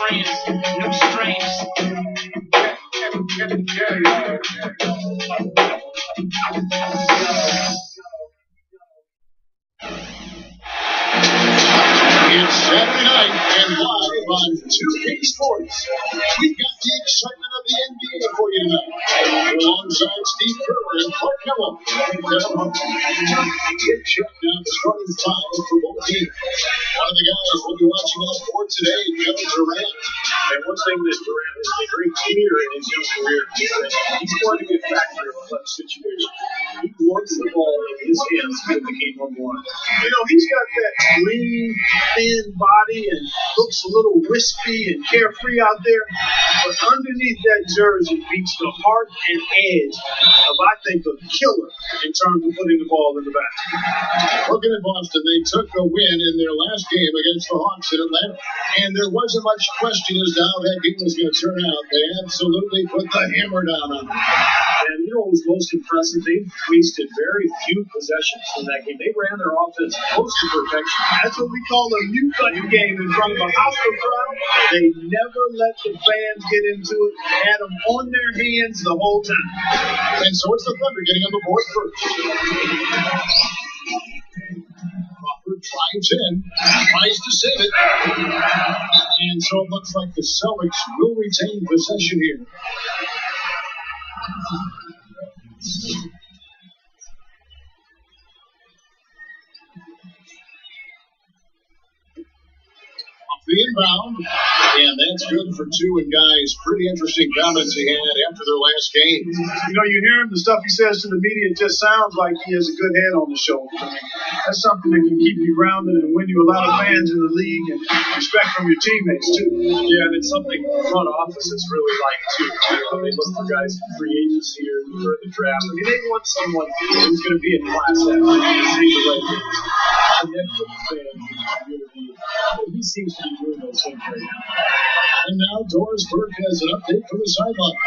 science, new strengths. It's Saturday night and live on 2K Sports. We've got the excitement of the NBA for you tonight. Alongside Steve Kerr and Clark Kellogg and Kevin Hunt. Quick check down the starting five for both teams. One of the guys we'll be watching out for today, Kevin Durant. And one thing that Durant has made very clear in his young career is that he's going to be a factor in a clutch situation. He wants the ball in his hands when the game on one. You know, he's got that lean, thin body and looks a little wispy and carefree out there. But underneath that jersey beats the heart and edge of, I think, a killer in terms of putting the ball in the basket. Looking at Boston, they took a win in their last game against the Hawks in Atlanta. And there wasn't much question as to how that game was going to turn out. They absolutely put the hammer down on them. And you know what was most impressive? They wasted very few possessions in that game. They ran their offense close to perfection. That's what we call a mute-button game in front of a hostile crowd. They never let the fans get into it. Had them on their hands the whole time. And so it's the Thunder getting on the board first. Crawford drives in, tries to save it. And so it looks like the Celtics will retain possession here. The inbound, and that's good for two. And guys, pretty interesting comments he had after their last game. You know, you hear him, the stuff he says to the media, it just sounds like he has a good head on the shoulder. I mean, that's something that can keep you grounded and win you a lot of fans in the league and respect from your teammates, too. Yeah, and it's something the front office is really like, too. You know, they look for guys in free agency or the draft. I mean, they want someone who's going to be a class act, who's going to say the right things, connect with the fans, he seems to be doing those things right now. And now Doris Burke has an update from the sideline.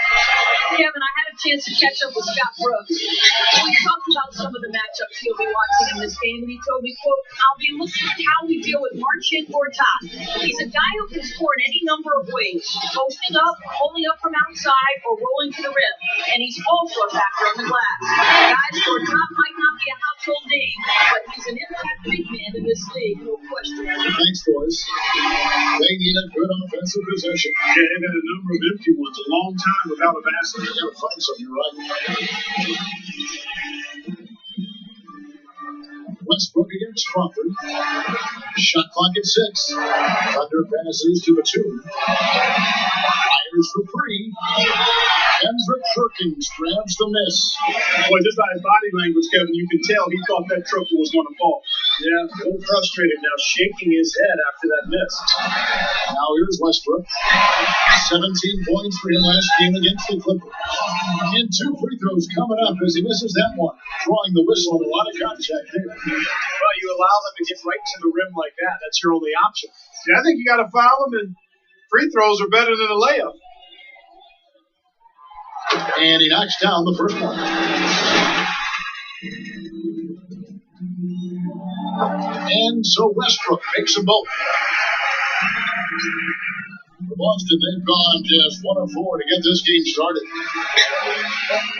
Kevin, I had a chance to catch up with Scott Brooks. We talked about some of the matchups he'll be watching in this game, and he told me, quote, I'll be looking at how we deal with Marchant or Todd. He's a guy who can score in any number of ways, posting up, pulling up from outside, or rolling to the rim. And he's also a factor on the glass. Guys who are top might not be a household name, but he's an impact big man in this league, no question. Thanks, Doris. They need a good offensive possession. Yeah, they've had a number of empty ones a long time without a basket. They're going to find something, right? Westbrook against Crawford. Shot clock at 6. Thunder passes to Batum. Fires for 3. Kendrick Perkins grabs the miss. Boy, just by his body language, Kevin, you can tell he thought that triple was going to fall. Yeah, a little frustrated now, shaking his head after that miss. Now here's Westbrook. 17 points for him last game against the Clippers. And 2 free throws coming up as he misses that one. Drawing the whistle and a lot of contact there. Well, you allow them to get right to the rim like that. That's your only option. Yeah, I think you got to foul them, and free throws are better than a layup. And he knocks down the first one. And so Westbrook makes them both. For Boston, they've gone just 1 of 4 to get this game started.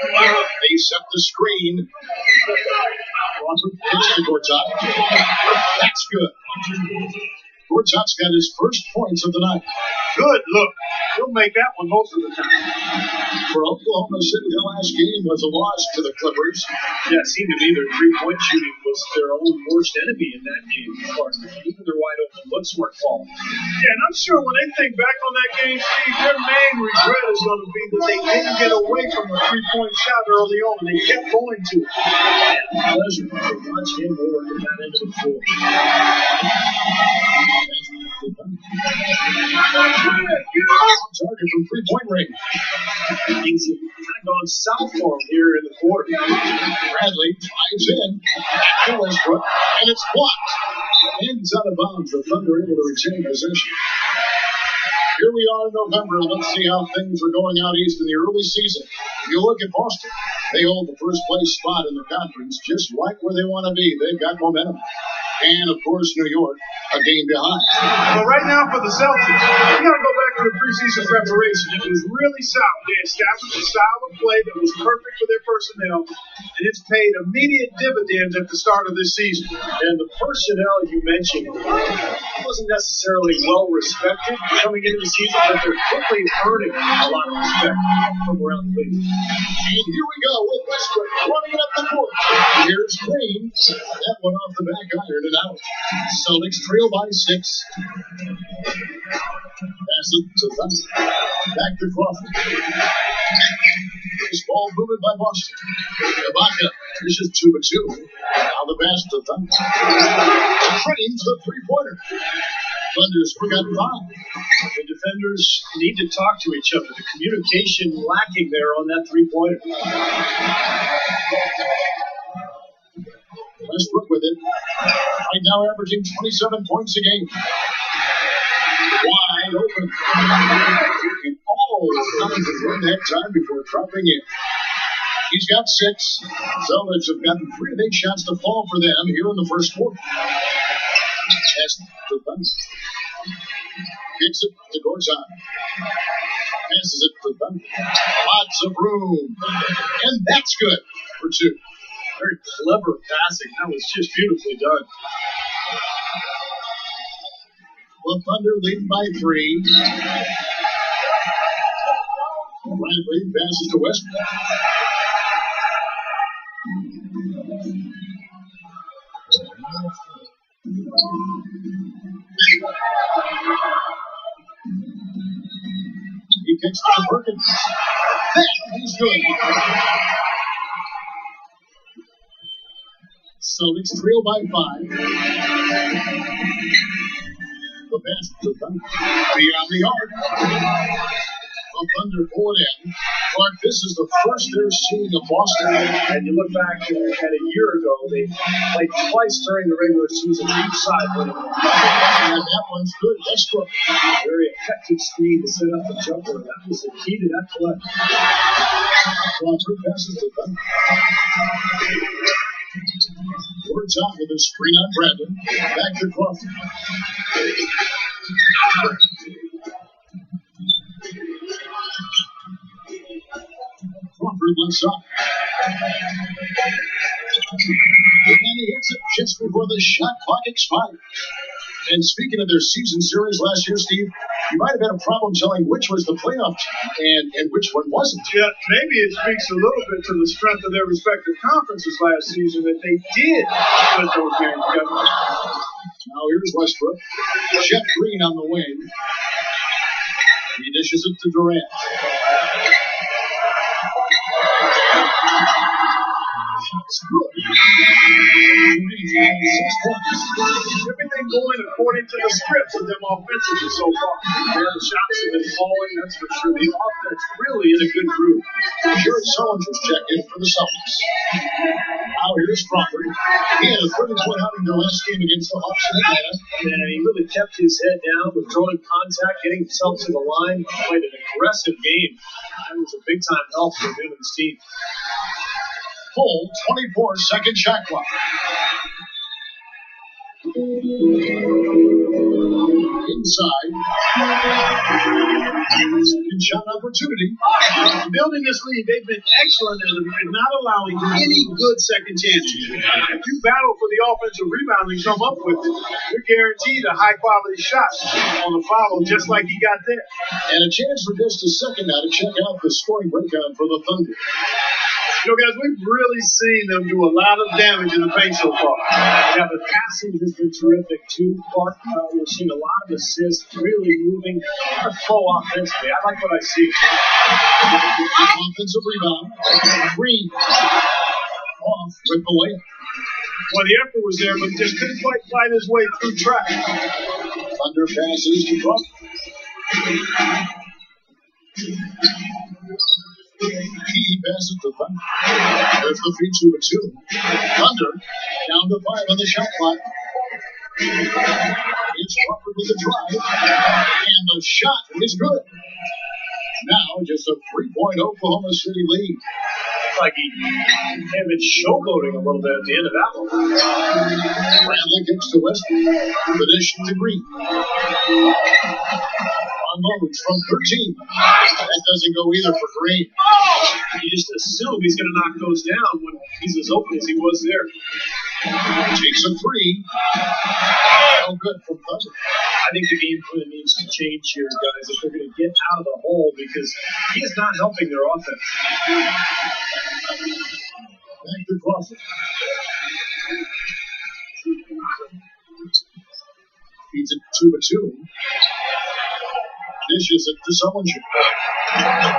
They set the screen. Crawford pitch to Gortat. That's good. Gortat's got his first points of the night. Good look. He'll make that one most of the time. For Oklahoma City, their last game was a loss to the Clippers. Yeah, it seemed to me their three-point shooting was their own worst enemy in that game. Even their wide-open looks weren't falling. Yeah, and I'm sure when they think back on that game, Steve, their main regret is going to be that they didn't get away from a three-point shot early on, and they kept going to it. Yeah, pleasure to watch him work at that end of the floor. Target from three-point range. Things have kind of gone south for him here in the quarter. Bradley drives in to Westbrook, and it's blocked. And he's out of bounds. The Thunder able to retain possession. Here we are in November, and let's see how things are going out east in the early season. If you look at Boston, they hold the first place spot in the conference, just right where they want to be. They've got momentum. And, of course, New York, a game behind. Well, right now for the Celtics, you got to go back to preseason preparation. It was really solid. They established a style of play that was perfect for their personnel, and it's paid immediate dividends at the start of this season. And the personnel you mentioned wasn't necessarily well respected coming into the season, but they're quickly earning a lot of respect from around the league. And here we go with Westbrook running it up the court. Here's Green. That one off the back iron and out. Celtics trail by 6. Pass it to Thunder. Back to Crawford. This ball moving by Boston. Ibaka finishes 2 for 2. Now the pass to Thunder. Trains the three-pointer. Thunder's forgotten 5. The defenders need to talk to each other. The communication lacking there on that three-pointer. Westbrook with it. Right now averaging 27 points a game. Wide open. And coming to run that time before dropping in. He's got 6. Celtics have gotten 3 big shots to fall for them here in the first quarter. Pass to Thunder. Kicks it to Gortat. Passes it to Thunder. Lots of room. And that's good for 2. Very clever passing. That was just beautifully done. The Thunder lead by 3. Bradley passes to Westbrook. He kicks to Perkins. That is good. Celtics trail by 5. The pass to Thunder. Beyond the arc. The Thunder pull it in. Clark, this is the first they're seeing of Boston. And you look back at a year ago, they played twice during the regular season, each side winning. And that one's good. Westbrook. Very effective screen to set up the jumper. That was the key to that play. Crawford passes to Thunder. Words out with a screen on Brandon. Back to Crawford. Crawford left side. And he hits it just before the shot clock expires. And speaking of their season series last year, Steve, you might have had a problem telling which was the playoff team and which one wasn't. Yeah, maybe it speaks a little bit to the strength of their respective conferences last season that they did put those games together. Now here's Westbrook. Jeff Green on the wing. He dishes it to Durant. It's good. Green's got 6 points. Everything going according to the script with them offensively so far. Yeah, the shots have been falling, that's for sure. The offense really in a good groove. Jared Sullinger's checked in for the Celtics. Now here's Crawford. He had a 30-point outing their last game against the Hawks in Atlanta. And he really kept his head down, withdrawing contact, getting himself to the line, played an aggressive game. That was a big-time help for him and his team. Full 24-second shot clock. Inside. Second shot opportunity. Building this lead, they've been excellent in not allowing any good second chances. If you battle for the offensive rebound and come up with it, you're guaranteed a high-quality shot on the follow, just like he got there. And a chance for just a second now to check out the scoring breakout for the Thunder. You know, guys, we've really seen them do a lot of damage in the paint so far. Yeah, the passing has been terrific, too. Clark, we're seeing a lot of assists, really moving, flow offensively. I like what I see. Offensive rebound. Green. Off with the layup. Well, the effort was there, but just couldn't quite fight his way through track. Thunder passes to Crawford. He passes to Thunder. There's the feed to a 2. Thunder down to 5 on the shot clock. It's Crawford with the drive. And the shot is good. Now just a 3-point Oklahoma City lead. Like he had been showboating a little bit at the end of that one. Bradley kicks to Westbrook. The dish to Green. Unloads from 13. That doesn't go either for Green. You just assume he's going to knock those down when he's as open as he was there. Takes a three. No good from Thunder. I think the game plan needs to change here, guys, if they're going to get out of the hole, because he is not helping their offense. Back to Crawford. Feeds it to a 2. Dishes it to Sullinger.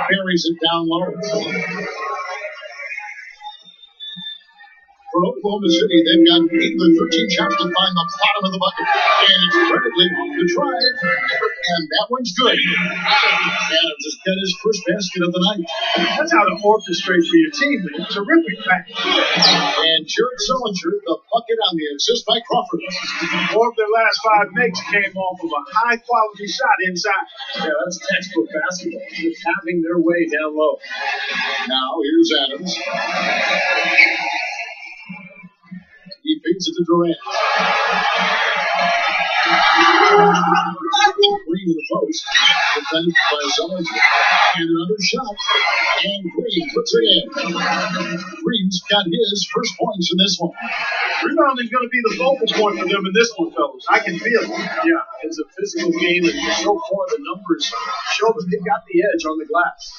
Buries it down low. For Oklahoma City, they've got 8 of the 13 shots to find the bottom of the bucket. And it's Bradley the drive. And that one's good. Adams has got his first basket of the night. That's how to orchestrate for your team, man. Terrific pass. And Jared Sullinger, the bucket on the assist by Crawford. 4 of their last 5 makes came off of a high-quality shot inside. Yeah, that's textbook basketball. Just having their way down low. Now, here's Adams. He feeds it to Durant. Green to the post. Defended by Sullinger. And another shot. And Green puts it in. Green's got his first points in this one. Rebounding is going to be the focal point for them in this one, fellas. I can feel it. Yeah, it's a physical game, and so far the numbers show that they've got the edge on the glass.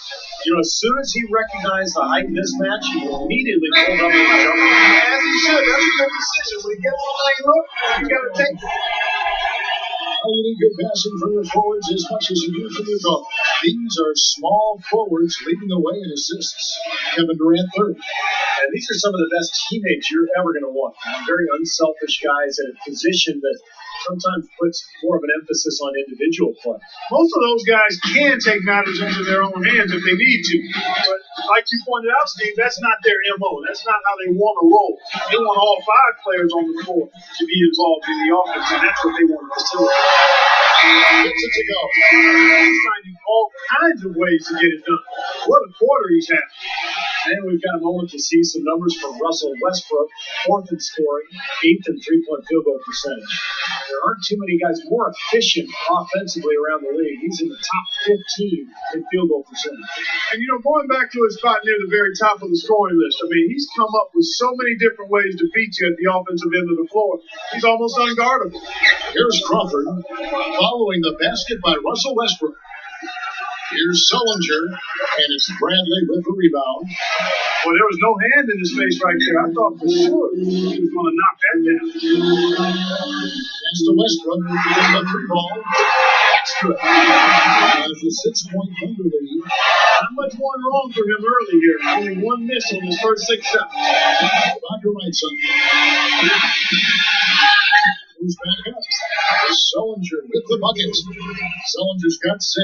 You know, as soon as he recognized the height mismatch, he immediately pulled up and jumped. As he should. That's a good decision. When he gets the lane look, you got to take it. You need good passing from your forwards as much as you do from your guard. These are small forwards leading the way in assists. Kevin Durant third. And these are some of the best teammates you're ever going to want. Very unselfish guys in a position that sometimes puts more of an emphasis on individual play. Most of those guys can take matters into their own hands if they need to. But like you pointed out, Steve, that's not their MO. That's not how they want to roll. They want all 5 players on the floor to be involved in the offense, and that's what they want to facilitate. Gets it to go. He's finding all kinds of ways to get it done. What a quarter he's had. And we've got a moment to see some numbers from Russell Westbrook, 4th in scoring, 8th in three-point field goal percentage. There aren't too many guys more efficient offensively around the league. He's in the top 15 in field goal percentage. And, you know, going back to his spot near the very top of the scoring list, I mean, he's come up with so many different ways to beat you at the offensive end of the floor. He's almost unguardable. Here's Crawford following the basket by Russell Westbrook. Here's Sullinger, and it's Bradley with the rebound. Well, there was no hand in his face right there. I thought for sure he was going to knock that down. Pass to Westbrook, the 3-ball. That's good. There's a 6-point Thunder lead. Not much went wrong for him early here. Only 1 miss on his first 6 shots. Back to right side. Moves back up. Sullinger with the bucket. Sullinger's got 6.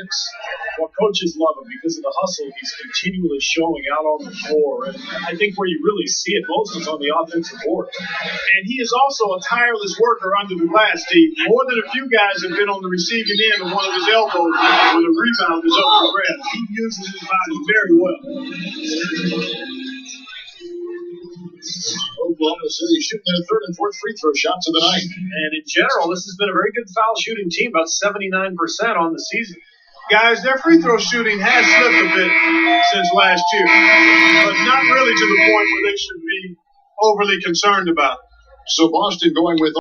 Well, coaches love him because of the hustle he's continually showing out on the floor. And I think where you really see it most is on the offensive board. And he is also a tireless worker under the glass, Steve. More than a few guys have been on the receiving end of one of his elbows when the rebound is up for grabs. He uses his body very well. Oklahoma City shooting their 3rd and 4th free throw shots of the night. And in general, this has been a very good foul shooting team, about 79% on the season. Guys, their free throw shooting has slipped a bit since last year, but not really to the point where they should be overly concerned about it. So Boston going with